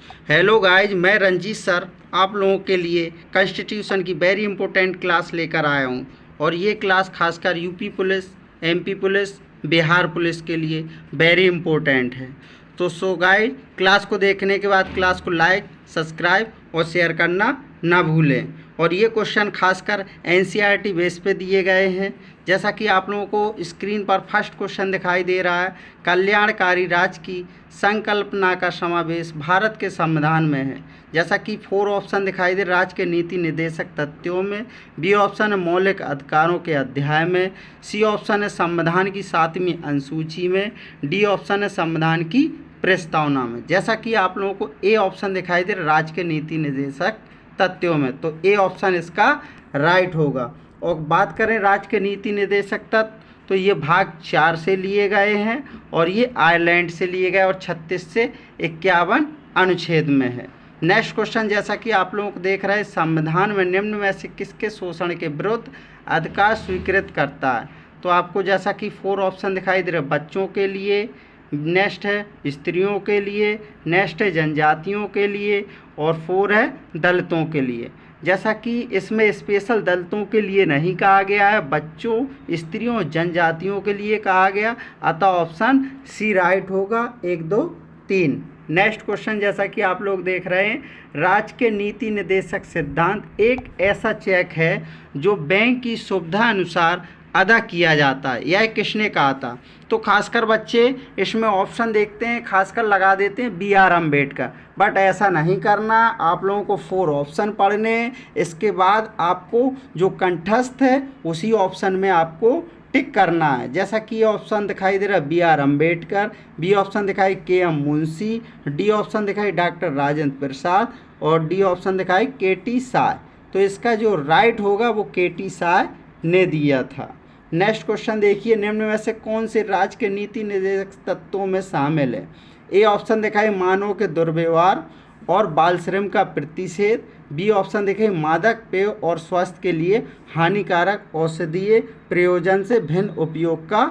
Hello guys, मैं Ranjit sir आप लोगों के लिए कॉन्स्टिट्यूशन की वेरी इंपॉर्टेंट क्लास लेकर आया हूँ। और ये क्लास खासकर UP police, MP police, Bihar police के लिए वेरी इंपॉर्टेंट है। तो सो गाइज, क्लास को देखने के बाद क्लास को लाइक, सब्सक्राइब और शेयर करना ना भूलें। और ये क्वेश्चन खासकर एनसीईआरटी बेस पे दिए गए हैं। जैसा कि आप लोगों को स्क्रीन पर फर्स्ट क्वेश्चन दिखाई दे रहा है, कल्याणकारी राज्य की संकल्पना का समावेश भारत के संविधान में है। जैसा कि 4 ऑप्शन दिखाई दे, राज्य के नीति निर्देशक तथ्यों में, बी ऑप्शन है मौलिक अधिकारों के अध्याय में, सी ऑप्शन है संविधान की 7वीं अनुसूची में, डी ऑप्शन है संविधान की प्रस्तावना में। जैसा कि आप लोगों को ए ऑप्शन दिखाई दे राज्य के नीति निर्देशक तथ्यों में, तो ए ऑप्शन इसका राइट होगा। और बात करें राज्य के नीति निर्देशक तत्व, तो ये भाग 4 से लिए गए हैं और ये आयरलैंड से लिए गए और 36 से 51 अनुच्छेद में है। नेक्स्ट क्वेश्चन, जैसा कि आप लोग देख रहे हैं, संविधान में निम्न में से किसके शोषण के विरुद्ध अधिकार स्वीकृत करता है। तो आपको जैसा कि 4 ऑप्शन दिखाई दे रहे हैं, बच्चों के लिए, नेक्स्ट है स्त्रियों के लिए, नेक्स्ट है जनजातियों के लिए और 4 है दलितों के लिए। जैसा कि इसमें स्पेशल दलितों के लिए नहीं कहा गया है, बच्चों, स्त्रियों, जनजातियों के लिए कहा गया, अतः ऑप्शन सी राइट होगा। 1, 2, 3। नेक्स्ट क्वेश्चन, जैसा कि आप लोग देख रहे हैं, राज्य के नीति निर्देशक सिद्धांत एक ऐसा चेक है जो बैंक की सुविधा अनुसार अदा किया जाता है, यह किसने कहा था। तो खासकर बच्चे इसमें ऑप्शन देखते हैं, खासकर लगा देते हैं BR अम्बेडकर, बट ऐसा नहीं करना। आप लोगों को 4 ऑप्शन पढ़ने, इसके बाद आपको जो कंठस्थ है उसी ऑप्शन में आपको टिक करना है। जैसा कि ऑप्शन दिखाई दे रहा है BR अम्बेडकर, बी ऑप्शन दिखाई KM मुंशी, डी ऑप्शन दिखाई डॉक्टर राजेंद्र प्रसाद और डी ऑप्शन दिखाई KT साय। तो इसका जो राइट होगा वो KT साय ने दिया था। नेक्स्ट क्वेश्चन देखिए, निम्न में से कौन से राज्य के नीति निर्देशक तत्वों में शामिल है। ए ऑप्शन दिखाई मानव के दुर्व्यवहार और बाल श्रम का प्रतिषेध, बी ऑप्शन दिखाई मादक पेय और स्वास्थ्य के लिए हानिकारक औषधीय प्रयोजन से भिन्न उपयोग का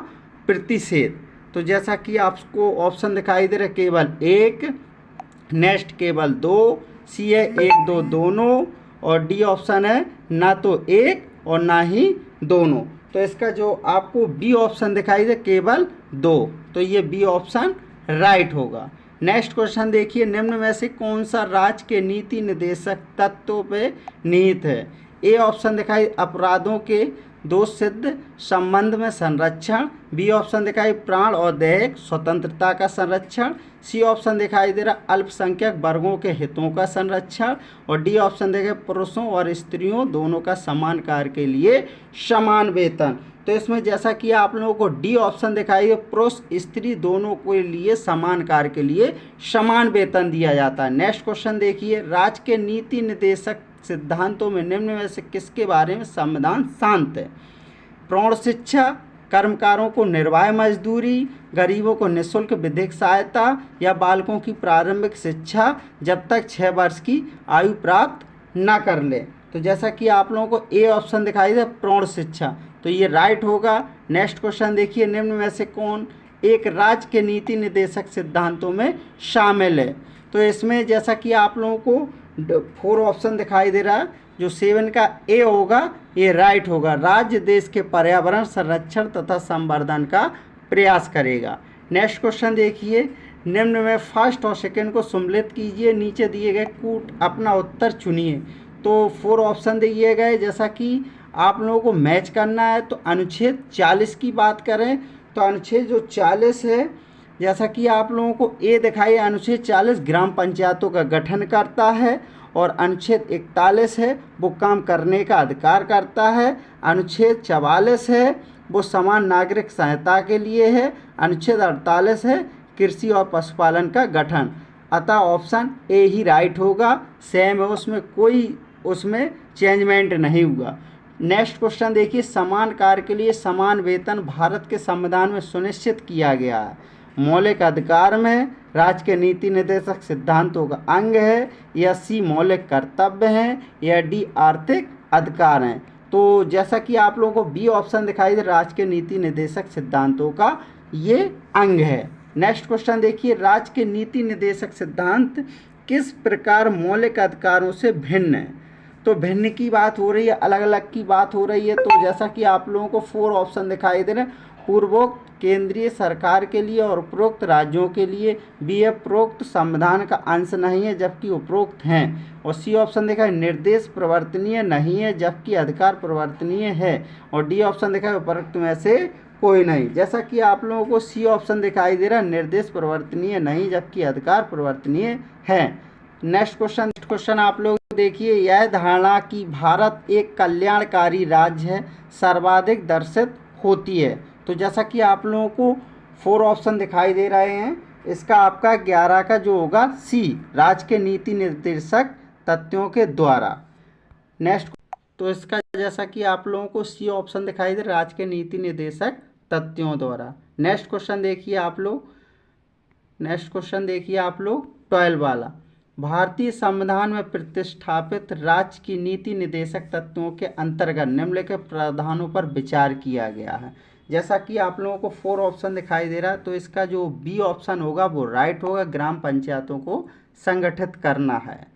प्रतिषेध। तो जैसा कि आपको ऑप्शन दिखाई दे रहा है केवल 1, नेक्स्ट केवल 2, सी है 1, 2 दोनों और डी ऑप्शन है ना तो 1 और ना ही दोनों। तो इसका जो आपको बी ऑप्शन दिखाई दे केवल 2, तो ये बी ऑप्शन राइट होगा। नेक्स्ट क्वेश्चन देखिए, निम्न में से कौन सा राज्य के नीति निर्देशक तत्वों पे निहित है। ए ऑप्शन दिखाई अपराधों के दोष सिद्ध संबंध में संरक्षण, बी ऑप्शन दिखाई प्राण और दैहिक स्वतंत्रता का संरक्षण, सी ऑप्शन दिखाई दे रहा अल्पसंख्यक वर्गों के हितों का संरक्षण और डी ऑप्शन दिखाई पुरुषों और स्त्रियों दोनों का समान कार्य के लिए समान वेतन। तो इसमें जैसा कि आप लोगों को डी ऑप्शन दिखाई है, पुरुष स्त्री दोनों के लिए समान कार्य के लिए समान वेतन दिया जाता है। नेक्स्ट क्वेश्चन देखिए, राज्य के नीति निर्देशक सिद्धांतों में निम्न में से किसके बारे में संविधान शांत है। प्रौढ़ शिक्षा, कर्मकारों को निर्वाह मजदूरी, गरीबों को निःशुल्क विधिक सहायता या बालकों की प्रारंभिक शिक्षा जब तक 6 वर्ष की आयु प्राप्त न कर ले। तो जैसा कि आप लोगों को ए ऑप्शन दिखाई दे प्रौढ़ शिक्षा, तो ये राइट होगा। नेक्स्ट क्वेश्चन देखिए, निम्न में से कौन एक राज्य के नीति निर्देशक सिद्धांतों में शामिल है। तो इसमें जैसा कि आप लोगों को 4 ऑप्शन दिखाई दे रहा है, जो 7 का ए होगा ये राइट होगा। राज्य देश के पर्यावरण संरक्षण तथा संवर्धन का प्रयास करेगा। नेक्स्ट क्वेश्चन देखिए, निम्न में फर्स्ट और सेकंड को सम्मिलित कीजिए, नीचे दिए गए कूट अपना उत्तर चुनिए। तो 4 ऑप्शन दिए गए, जैसा कि आप लोगों को मैच करना है। तो अनुच्छेद 40 की बात करें तो अनुच्छेद जो 40 है, जैसा कि आप लोगों को ए दिखाई, अनुच्छेद 40 ग्राम पंचायतों का गठन करता है और अनुच्छेद 41 है वो काम करने का अधिकार करता है, अनुच्छेद 44 है वो समान नागरिक सहायता के लिए है, अनुच्छेद 48 है कृषि और पशुपालन का गठन। अतः ऑप्शन ए ही राइट होगा, सेम है, उसमें कोई चेंजमेंट नहीं हुआ। नेक्स्ट क्वेश्चन देखिए, समान कार्य के लिए समान वेतन भारत के संविधान में सुनिश्चित किया गया है। मौलिक अधिकार में राज्य के नीति निर्देशक सिद्धांतों का अंग है, या सी मौलिक कर्तव्य हैं, या डी आर्थिक अधिकार हैं। तो जैसा कि आप लोगों को बी ऑप्शन दिखाई दे राज्य के नीति निर्देशक सिद्धांतों का ये अंग है। नेक्स्ट क्वेश्चन देखिए, राज्य के नीति निर्देशक सिद्धांत किस प्रकार मौलिक अधिकारों से भिन्न है। तो भिन्न की बात हो रही है, अलग अलग की बात हो रही है। तो जैसा कि आप लोगों को 4 ऑप्शन दिखाई दे रहे हैं, पूर्वोक्त केंद्रीय सरकार के लिए और उपरोक्त राज्यों के लिए, बी है उपरोक्त संविधान का अंश नहीं है जबकि उपरोक्त हैं, और सी ऑप्शन देखा है निर्देश प्रवर्तनीय नहीं है जबकि अधिकार प्रवर्तनीय है, और डी ऑप्शन देखा है उपरोक्त में से कोई नहीं। जैसा कि आप लोगों को सी ऑप्शन दिखाई दे रहा है निर्देश प्रवर्तनीय नहीं जबकि अधिकार प्रवर्तनीय है। नेक्स्ट क्वेश्चन आप लोग देखिए, यह धारणा कि भारत एक कल्याणकारी राज्य है सर्वाधिक दर्शित होती है। तो जैसा कि आप लोगों को 4 ऑप्शन दिखाई दे रहे हैं, इसका आपका 11 का जो होगा सी, राज्य के नीति निर्देशक तथ्यों के द्वारा। नेक्स्ट, तो इसका जैसा कि आप लोगों को सी ऑप्शन दिखाई दे राज्य के नीति निर्देशक तथ्यों द्वारा। नेक्स्ट क्वेश्चन देखिए आप लोग, 12 वाला, भारतीय संविधान में प्रतिष्ठापित राज्य की नीति निर्देशक तत्वों के अंतर्गत निम्नलिखित प्रावधानों पर विचार किया गया है। जैसा कि आप लोगों को 4 ऑप्शन दिखाई दे रहा है, तो इसका जो बी ऑप्शन होगा वो राइट होगा, ग्राम पंचायतों को संगठित करना है।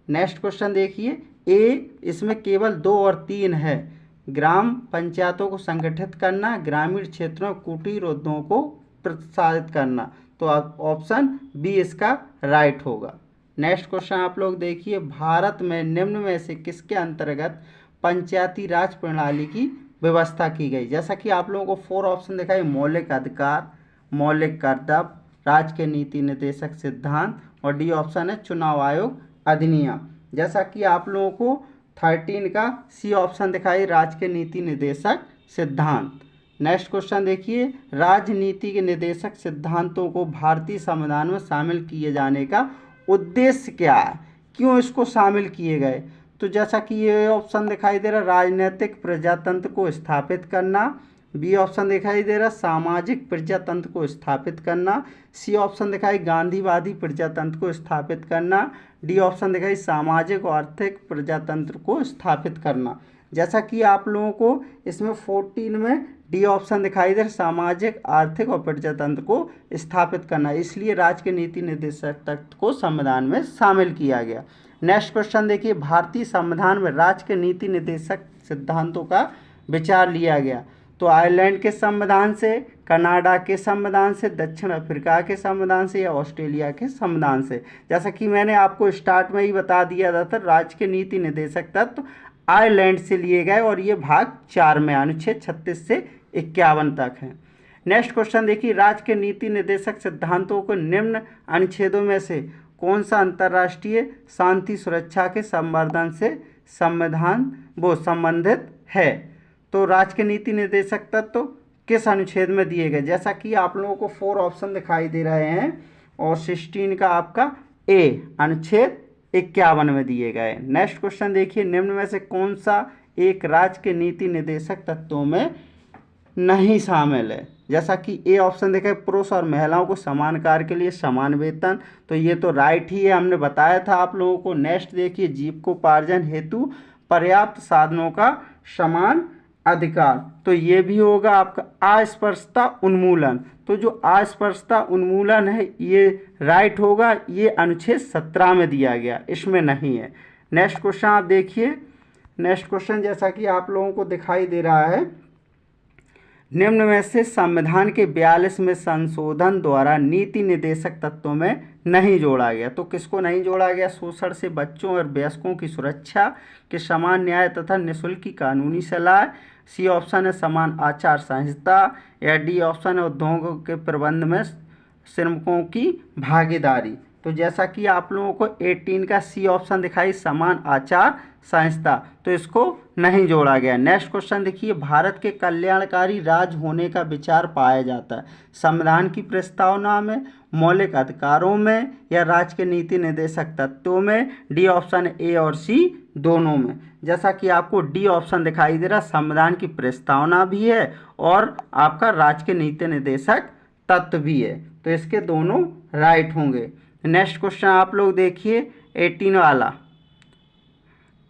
नेक्स्ट क्वेश्चन देखिए, ए इसमें केवल 2 और 3 है, ग्राम पंचायतों को संगठित करना, ग्रामीण क्षेत्रों में कुटीर उद्योगों को प्रोत्साहित करना। तो ऑप्शन बी इसका राइट होगा। नेक्स्ट क्वेश्चन आप लोग देखिए, भारत में निम्न में से किसके अंतर्गत पंचायती राज प्रणाली की व्यवस्था की गई। जैसा कि आप लोगों को 4 ऑप्शन दिखाई, मौलिक अधिकार, मौलिक कर्तव्य, राज्य के नीति निर्देशक सिद्धांत, और डी ऑप्शन है चुनाव आयोग अधिनियम। जैसा कि आप लोगों को 13 का सी ऑप्शन दिखाई, राज्य के नीति निर्देशक सिद्धांत। नेक्स्ट क्वेश्चन देखिए, राजनीति के निर्देशक सिद्धांतों को भारतीय संविधान में शामिल किए जाने का उद्देश्य क्या है, क्यों इसको शामिल किए गए। तो जैसा कि ये ऑप्शन दिखाई दे रहा, राजनीतिक प्रजातंत्र को स्थापित करना, बी ऑप्शन दिखाई दे रहा सामाजिक प्रजातंत्र को स्थापित करना, सी ऑप्शन दिखाई गांधीवादी प्रजातंत्र को स्थापित करना, डी ऑप्शन दिखाई सामाजिक और आर्थिक प्रजातंत्र को स्थापित करना। जैसा कि आप लोगों को इसमें 14 में डी ऑप्शन दिखाई दे सामाजिक, आर्थिक और प्रजातंत्र को स्थापित करना, इसलिए राज्य के नीति निर्देशक तत्व को संविधान में शामिल किया गया। नेक्स्ट क्वेश्चन देखिए, भारतीय संविधान में राज्य के नीति निर्देशक सिद्धांतों का विचार लिया गया। तो आयरलैंड के संविधान से, कनाडा के संविधान से, दक्षिण अफ्रीका के संविधान से, या ऑस्ट्रेलिया के संविधान से। जैसा कि मैंने आपको स्टार्ट में ही बता दिया था, राज्य के नीति निर्देशक तत्व आयरलैंड से लिए गए, और ये भाग 4 में अनुच्छेद 36 से 51 तक है। नेक्स्ट क्वेश्चन देखिए, राज्य के नीति निर्देशक सिद्धांतों को निम्न अनुच्छेदों में से कौन सा अंतर्राष्ट्रीय शांति सुरक्षा के संवर्धन से संबंधित है। तो राज्य के नीति निर्देशक तत्व किस अनुच्छेद में दिए गए। जैसा कि आप लोगों को 4 ऑप्शन दिखाई दे रहे हैं, और 16 का आपका ए अनुच्छेद 51 में दिए गए। नेक्स्ट क्वेश्चन देखिए, निम्न में से कौन सा एक राज्य के नीति निर्देशक तत्वों में नहीं शामिल है। जैसा कि ए ऑप्शन देखा है पुरुष और महिलाओं को समान कार्य के लिए समान वेतन, तो ये तो राइट ही है, हमने बताया था आप लोगों को। नेक्स्ट देखिए, जीविकोपार्जन हेतु पर्याप्त साधनों का समान अधिकार, तो ये भी होगा आपका अस्पृश्यता उन्मूलन। तो जो अस्पृश्यता उन्मूलन है ये राइट होगा, ये अनुच्छेद 17 में दिया गया, इसमें नहीं है। नेक्स्ट क्वेश्चन आप देखिए, नेक्स्ट क्वेश्चन जैसा कि आप लोगों को दिखाई दे रहा है, निम्न में से संविधान के 42वें संशोधन द्वारा नीति निर्देशक तत्वों में नहीं जोड़ा गया। तो किसको नहीं जोड़ा गया। शोषण से बच्चों और वयस्कों की सुरक्षा के समान न्याय तथा निःशुल्क की कानूनी सलाह, सी ऑप्शन है समान आचार संहिता, या डी ऑप्शन है उद्योगों के प्रबंध में श्रमिकों की भागीदारी। तो जैसा कि आप लोगों को 18 का सी ऑप्शन दिखाई समान आचार संहिता, तो इसको नहीं जोड़ा गया। नेक्स्ट क्वेश्चन देखिए, भारत के कल्याणकारी राज्य होने का विचार पाया जाता है संविधान की प्रस्तावना में, मौलिक अधिकारों में, या राज्य के नीति निर्देशक तत्वों में। डी ऑप्शन ए और सी दोनों में। जैसा कि आपको डी ऑप्शन दिखाई दे रहा संविधान की प्रस्तावना भी है और आपका राज्य के नीति निर्देशक तत्व भी है, तो इसके दोनों राइट होंगे। नेक्स्ट क्वेश्चन आप लोग देखिए 18 वाला,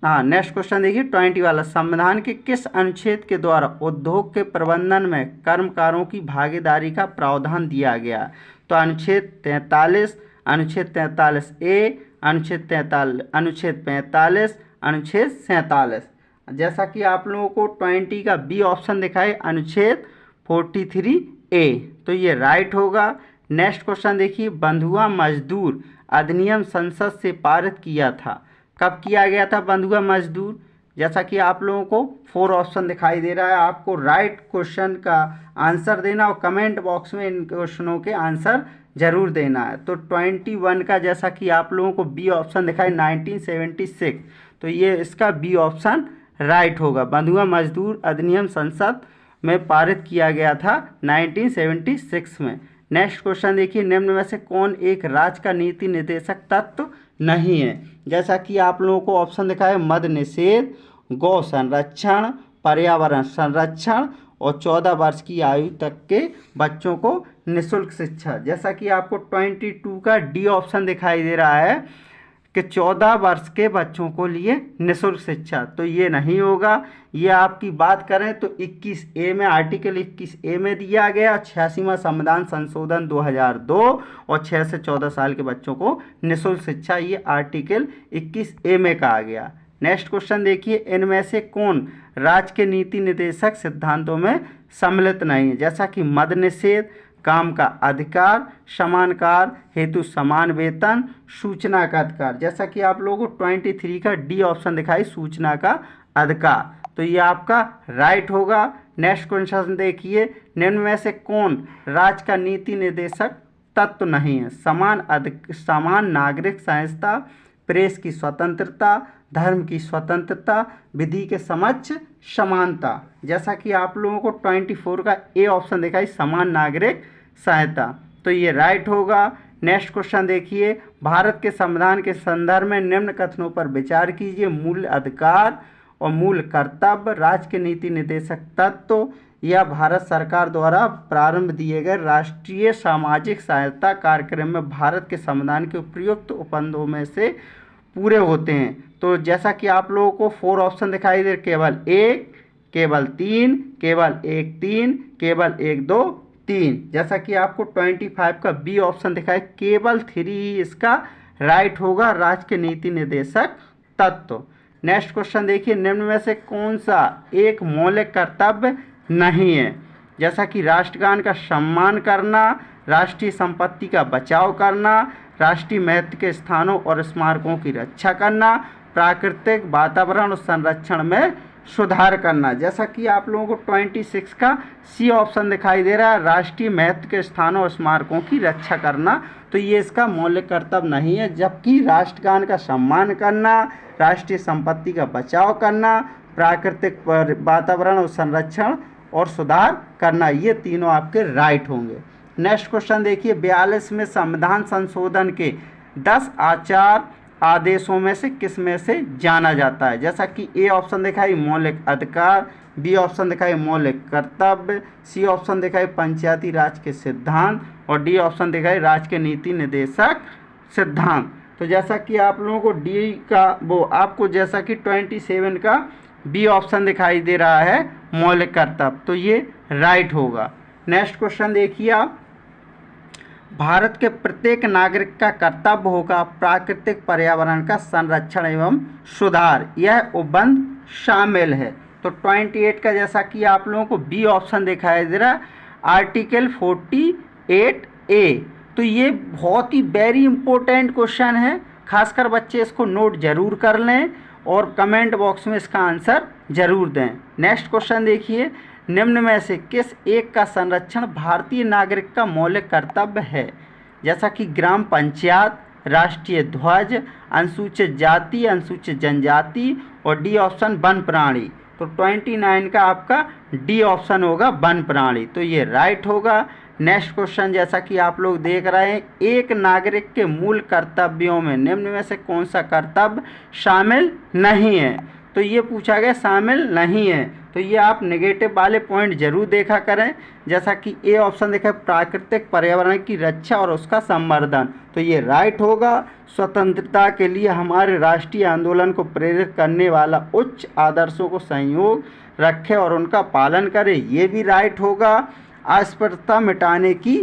हाँ नेक्स्ट क्वेश्चन देखिए 20 वाला, संविधान के किस अनुच्छेद के द्वारा उद्योग के प्रबंधन में कर्मकारों की भागीदारी का प्रावधान दिया गया। तो अनुच्छेद 43, अनुच्छेद 43A, अनुच्छेद 45, अनुच्छेद 47। जैसा कि आप लोगों को 20 का बी ऑप्शन दिखाए अनुच्छेद 43A, तो ये राइट होगा। नेक्स्ट क्वेश्चन देखिए, बंधुआ मजदूर अधिनियम संसद से पारित किया था। कब किया गया था बंधुआ मजदूर? जैसा कि आप लोगों को 4 ऑप्शन दिखाई दे रहा है, आपको राइट क्वेश्चन का आंसर देना और कमेंट बॉक्स में इन क्वेश्चनों के आंसर जरूर देना है। तो 21 का जैसा कि आप लोगों को बी ऑप्शन दिखाई 1976, तो ये इसका बी ऑप्शन राइट होगा। बंधुआ मजदूर अधिनियम संसद में पारित किया गया था 1976 में। नेक्स्ट क्वेश्चन देखिए, निम्न में से कौन एक राज्य का नीति निर्देशक तत्व नहीं है? जैसा कि आप लोगों को ऑप्शन दिखा है, मद निषेध, गौ संरक्षण, पर्यावरण संरक्षण और 14 वर्ष की आयु तक के बच्चों को निःशुल्क शिक्षा। जैसा कि आपको 22 का डी ऑप्शन दिखाई दे रहा है कि 14 वर्ष के बच्चों को लिए निःशुल्क शिक्षा, तो ये नहीं होगा। ये आपकी बात करें तो 21A में, आर्टिकल 21A में दिया गया 86वां संविधान संशोधन 2002 और 6 से 14 साल के बच्चों को निःशुल्क शिक्षा, ये आर्टिकल 21A में कहा गया। नेक्स्ट क्वेश्चन देखिए, इनमें से कौन राज्य के नीति निर्देशक सिद्धांतों में सम्मिलित नहीं है? जैसा कि मद निषेध, काम का अधिकार, समान कार्य हेतु समान वेतन, सूचना का अधिकार। जैसा कि आप लोगों को 23 का डी ऑप्शन दिखाई, सूचना का अधिकार, तो ये आपका राइट होगा। नेक्स्ट क्वेश्चन देखिए, निम्न में से कौन राज्य का नीति निर्देशक तत्व नहीं है? समान नागरिक संहिता, प्रेस की स्वतंत्रता, धर्म की स्वतंत्रता, विधि के समक्ष समानता। जैसा कि आप लोगों को 24 का ए ऑप्शन दिखाई, समान नागरिक संहिता, तो ये राइट होगा। नेक्स्ट क्वेश्चन देखिए, भारत के संविधान के संदर्भ में निम्न कथनों पर विचार कीजिए। मूल अधिकार और मूल कर्तव्य, राज्य के नीति निर्देशक तत्व या भारत सरकार द्वारा प्रारंभ दिए गए राष्ट्रीय सामाजिक सहायता कार्यक्रम में भारत के संविधान के उपयुक्त उपबंधों में से पूरे होते हैं। तो जैसा कि आप लोगों को 4 ऑप्शन दिखाई दे, केवल 1, केवल 3, केवल 1, 3, केवल 1, 2, 3। जैसा कि आपको 25 का बी ऑप्शन दिखाई, केवल 3 ही इसका राइट होगा, राज्य के नीति निर्देशक तत्व। नेक्स्ट क्वेश्चन देखिए, निम्न में से कौन सा एक मौलिक कर्तव्य नहीं है? जैसा कि राष्ट्रगान का सम्मान करना, राष्ट्रीय संपत्ति का बचाव करना, राष्ट्रीय महत्व के स्थानों और स्मारकों की रक्षा करना, प्राकृतिक वातावरण और संरक्षण में सुधार करना। जैसा कि आप लोगों को 26 का सी ऑप्शन दिखाई दे रहा है, राष्ट्रीय महत्व के स्थानों और स्मारकों की रक्षा करना, तो ये इसका मौलिक कर्तव्य नहीं है। जबकि राष्ट्रगान का सम्मान करना, राष्ट्रीय संपत्ति का बचाव करना, प्राकृतिक वातावरण और संरक्षण और सुधार करना, ये तीनों आपके राइट होंगे। नेक्स्ट क्वेश्चन देखिए, 42 में संविधान संशोधन के 10 आचार आदेशों में से किस में से जाना जाता है? जैसा कि ए ऑप्शन दिखाई मौलिक अधिकार, बी ऑप्शन दिखाई मौलिक कर्तव्य, सी ऑप्शन दिखाई पंचायती राज के सिद्धांत और डी ऑप्शन दिखाई राज्य के नीति निर्देशक सिद्धांत। तो जैसा कि आप लोगों को डी का आपको जैसा कि 27 का बी ऑप्शन दिखाई दे रहा है मौलिक कर्तव्य, तो ये राइट होगा। नेक्स्ट क्वेश्चन देखिए आप, भारत के प्रत्येक नागरिक का कर्तव्य होगा प्राकृतिक पर्यावरण का संरक्षण एवं सुधार, यह उपबंध शामिल है। तो 28 का जैसा कि आप लोगों को बी ऑप्शन दिखाई दे रहा है आर्टिकल 48A, तो ये बहुत ही वेरी इंपॉर्टेंट क्वेश्चन है, खासकर बच्चे इसको नोट जरूर कर लें और कमेंट बॉक्स में इसका आंसर जरूर दें। नेक्स्ट क्वेश्चन देखिए, निम्न में से किस एक का संरक्षण भारतीय नागरिक का मौलिक कर्तव्य है? जैसा कि ग्राम पंचायत, राष्ट्रीय ध्वज, अनुसूचित जाति, अनुसूचित जनजाति और डी ऑप्शन वन प्राणी। तो 29 का आपका डी ऑप्शन होगा वन प्राणी, तो ये राइट होगा। नेक्स्ट क्वेश्चन जैसा कि आप लोग देख रहे हैं, एक नागरिक के मूल कर्तव्यों में निम्न में से कौन सा कर्तव्य शामिल नहीं है? तो ये पूछा गया शामिल नहीं है, तो ये आप नेगेटिव वाले पॉइंट जरूर देखा करें। जैसा कि ए ऑप्शन देखा प्राकृतिक पर्यावरण की रक्षा और उसका संवर्धन, तो ये राइट होगा। स्वतंत्रता के लिए हमारे राष्ट्रीय आंदोलन को प्रेरित करने वाला उच्च आदर्शों को संयोग रखें और उनका पालन करें, ये भी राइट होगा। अस्पृश्यता मिटाने की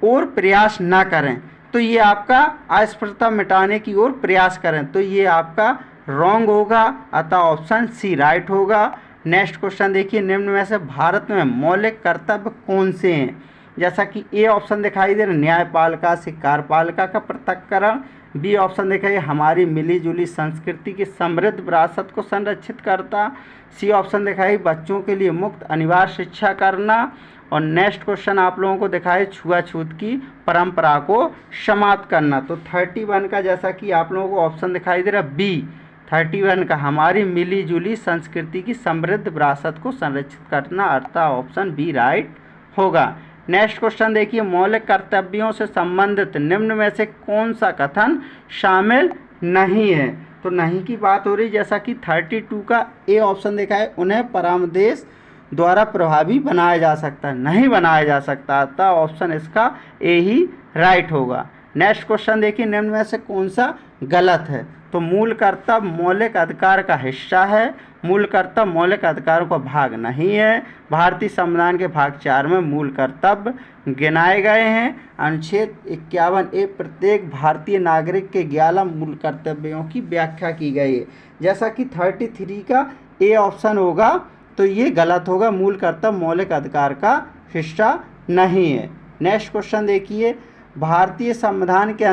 ओर प्रयास ना करें, तो तो ये आपका अस्पृश्यता मिटाने की ओर प्रयास करें, तो ये आपका रॉन्ग होगा, अतः ऑप्शन सी राइट होगा। नेक्स्ट क्वेश्चन देखिए, निम्न में से भारत में मौलिक कर्तव्य कौन से हैं? जैसा कि ए ऑप्शन दिखाई दे रहा है न्यायपालिका से कार्यपालिका का पृथक्करण, बी ऑप्शन दिखाइए हमारी मिलीजुली संस्कृति की समृद्ध विरासत को संरक्षित करता, सी ऑप्शन दिखाइए बच्चों के लिए मुफ्त अनिवार्य शिक्षा करना, और नेक्स्ट क्वेश्चन आप लोगों को दिखाए छुआछूत की परंपरा को समाप्त करना। तो 31 का जैसा कि आप लोगों को ऑप्शन दिखाई दे रहा है बी 31 का हमारी मिलीजुली संस्कृति की समृद्ध विरासत को संरक्षित करना, अर्थात ऑप्शन बी राइट होगा। नेक्स्ट क्वेश्चन देखिए, मौलिक कर्तव्यों से संबंधित निम्न में से कौन सा कथन शामिल नहीं है? तो नहीं की बात हो रही, जैसा कि 32 का ए ऑप्शन देखा है उन्हें परामर्श द्वारा प्रभावी बनाया जा सकता है, नहीं बनाया जा सकता, अतः ऑप्शन इसका ए ही राइट होगा। नेक्स्ट क्वेश्चन देखिए, निम्न में से कौन सा गलत है? तो मूल कर्तव्य मौलिक अधिकार का हिस्सा है, मूल कर्तव्य मौलिक अधिकारों का भाग नहीं है। भारतीय संविधान के भाग 4 में मूल कर्तव्य गिनाए गए हैं। अनुच्छेद 51A प्रत्येक भारतीय नागरिक के 11 मूल कर्तव्यों की व्याख्या की गई है। जैसा कि 33 का ए ऑप्शन होगा, तो ये गलत होगा, मूल कर्तव्य मौलिक अधिकार का हिस्सा नहीं है। नेक्स्ट क्वेश्चन देखिए, भारतीय संविधान के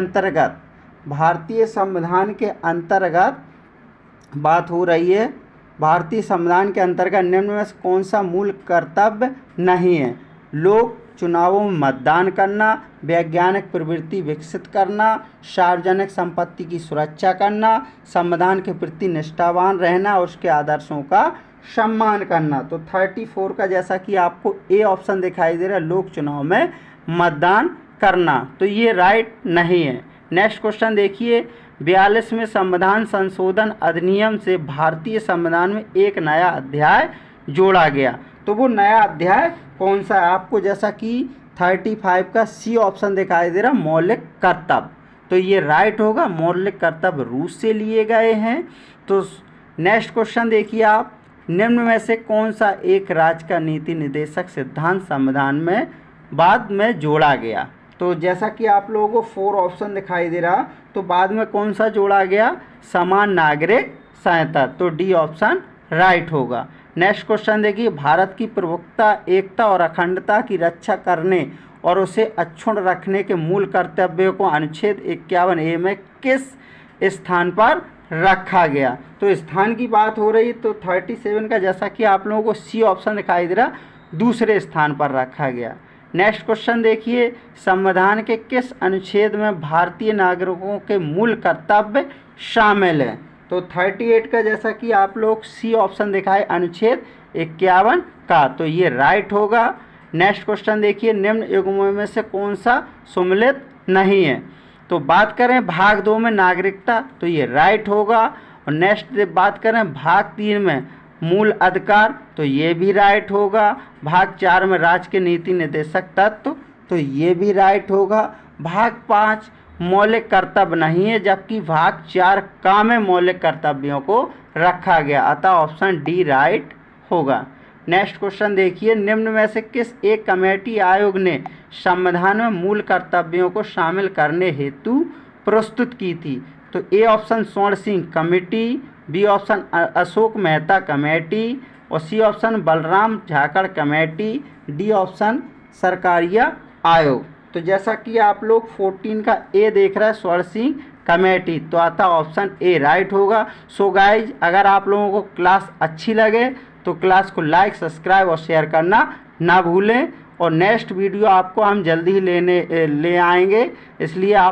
अंतर्गत बात हो रही है, भारतीय संविधान के अंतर्गत निम्न में से कौन सा मूल कर्तव्य नहीं है? लोक चुनावों में मतदान करना, वैज्ञानिक प्रवृत्ति विकसित करना, सार्वजनिक संपत्ति की सुरक्षा करना, संविधान के प्रति निष्ठावान रहना और उसके आदर्शों का सम्मान करना। तो 34 का जैसा कि आपको ए ऑप्शन दिखाई दे रहा है लोक चुनाव में मतदान करना, तो ये राइट नहीं है। नेक्स्ट क्वेश्चन देखिए, 42वें संविधान संशोधन अधिनियम से भारतीय संविधान में एक नया अध्याय जोड़ा गया, तो वो नया अध्याय कौन सा है आपको? जैसा कि 35 का सी ऑप्शन दिखाई दे रहा मौलिक कर्तव्य, तो ये राइट होगा, मौलिक कर्तव्य रूस से लिए गए हैं। तो नेक्स्ट क्वेश्चन देखिए आप, निम्न में से कौन सा एक राज्य का नीति निर्देशक सिद्धांत संविधान में बाद में जोड़ा गया? तो जैसा कि आप लोगों को 4 ऑप्शन दिखाई दे रहा, तो बाद में कौन सा जोड़ा गया? समान नागरिक संहिता, तो डी ऑप्शन राइट होगा। नेक्स्ट क्वेश्चन देखिए, भारत की प्रभुत्ता, एकता और अखंडता की रक्षा करने और उसे अक्षुण्ण रखने के मूल कर्तव्यों को अनुच्छेद 51A में किस स्थान पर रखा गया? तो स्थान की बात हो रही, तो 37 का जैसा कि आप लोगों को सी ऑप्शन दिखाई दे रहा दूसरे स्थान पर रखा गया। नेक्स्ट क्वेश्चन देखिए, संविधान के किस अनुच्छेद में भारतीय नागरिकों के मूल कर्तव्य शामिल हैं? तो 38 का जैसा कि आप लोग सी ऑप्शन दिखाए अनुच्छेद 51 का, तो ये राइट होगा। नेक्स्ट क्वेश्चन देखिए, निम्न युग्मों में से कौन सा सम्मिलित नहीं है? तो बात करें भाग 2 में नागरिकता, तो ये राइट होगा। और नेक्स्ट बात करें भाग 3 में मूल अधिकार, तो ये भी राइट होगा। भाग 4 में राज्य के नीति निर्देशक तत्व, तो ये भी राइट होगा। भाग 5 मौलिक कर्तव्य नहीं है, जबकि भाग 4 का में मौलिक कर्तव्यों को रखा गया, अतः ऑप्शन डी राइट होगा। नेक्स्ट क्वेश्चन देखिए, निम्न में से किस एक कमेटी आयोग ने संविधान में मूल कर्तव्यों को शामिल करने हेतु प्रस्तुत की थी? तो A option Swaran Singh committee, B option Ashok Mehta committee, और C option Balram Jakhar committee, D option Sarkaria आयोग। तो जैसा कि आप लोग 14 का ए देख रहे हैं स्वर्ण सिंह कमेटी, तो आता ऑप्शन ए राइट होगा। सो गाइज, अगर आप लोगों को क्लास अच्छी लगे तो क्लास को लाइक, सब्सक्राइब और शेयर करना ना भूलें। और नेक्स्ट वीडियो आपको हम जल्दी ही ले आएंगे, इसलिए आप